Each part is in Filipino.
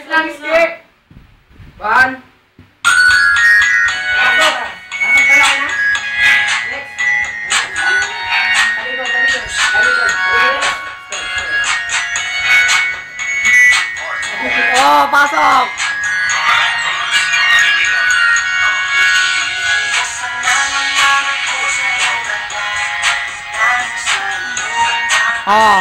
lang, skip. One. Pasok. Pasok ka lang na. Next. Talikod, talikod. Talikod. Oh, pasok. Oh.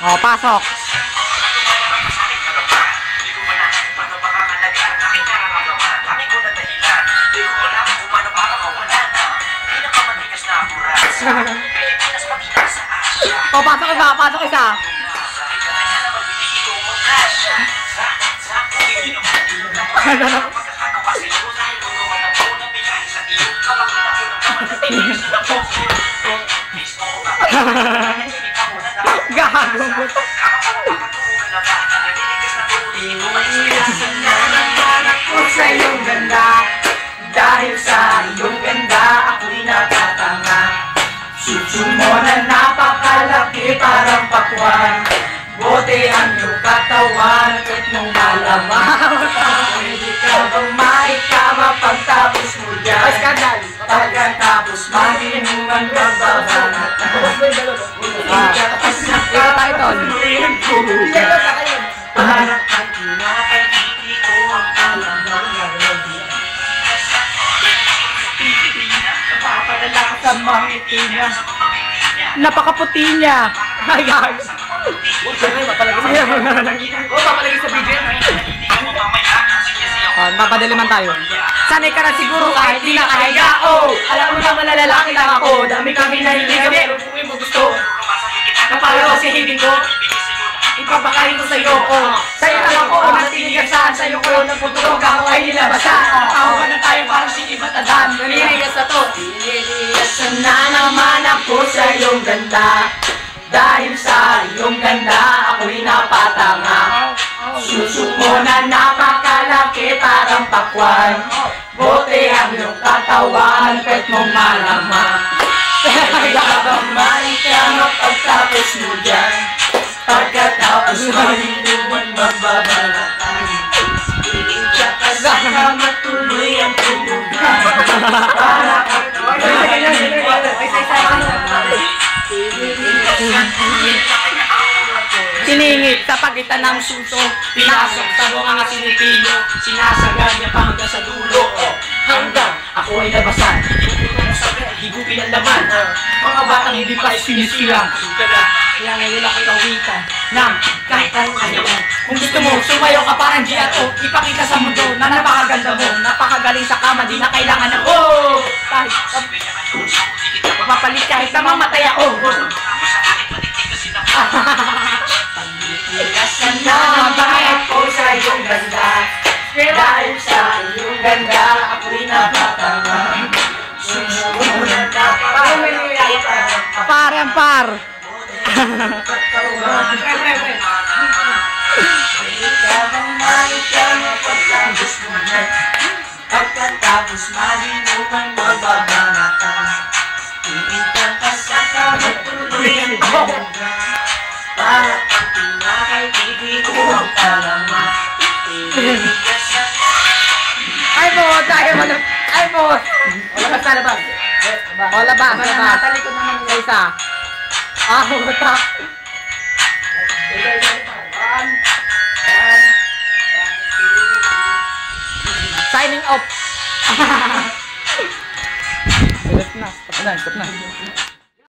Oh, pasok. Oh, pasok isa, pasok isa. Gagawin mo ito. Ako sa iyong ganda, dahil sa iyong ganda, ako'y natatanga. Suso mo na napakalaki parang pakwan, bote ang iyong katawan, kahit nung malamang. Pwede ka bang maikama pagtapos mo dyan? Pagkatapos maginuman magbabanat. Ikaw tayo doon. Parang ang kinakakiti ko ang alam ng nagawin. Napapadala ka sa mga ngiti niya. Napakaputi niya. Ay, gag. Papalagay sa video yan. Oh, papadaliman tayo. Sanay ka na siguro kahit di nakahiga. Oh, alam mo naman na lalaki lang ako. Dami kami nahilig, pero kung mo gusto. Napalo kasi hibig ko. Ipapakain ko sa'yo, oh. Sa'yo lang ako, natinigasan. Sa'yo ko lang naputulog, ako ay nilabasan. Kahugan na tayo parang sinibatadan. Naninigas na to. Naninigasan na naman ako sa iyong ganda. Dahil sa iyong ganda, ako'y napatanga. Suso mo na napakalaki parang pakwan, bote ang iyong katawan, kahit mong malamang. Habang maikama pagtapos mo dyan, pagkatapos marinuman magbabalatan. Iinja ka sa kama, tuloy ang tulugan. Para kang Siningit sa pagitan ng suso, pinasok sa mga sinipilo, sinasagad niya pa hanggang sa dulo. Hanggang ako ay labasan, higupin ang laman. Mga batang hindi pa sinisilang. kaya ngayon ako kawitan Nang kahit anong ano. Kung gusto mo, sumayo ka parang GRO. Ipakita sa mundo na napakaganda mo. Napakagaling sa kama, di na kailangan ng oh! Kahit papapalit kahit na mamatay ako. Pagkikasan na naman ako sa iyong ganda. Dahil sa iyong ganda, ako'y napatanga. Susunod na napakaganda. Par. Pagkatapos maginuman magbabanatan. Iitan ka sa kamatuloy ang ganda. Para ang pinakaitigil ko ang palama. Ay po, tayo mo na. Ay po. Labas na, labas. O, labas. Natalikod naman Sa isa. Ah, utak. Signing off. Stop na.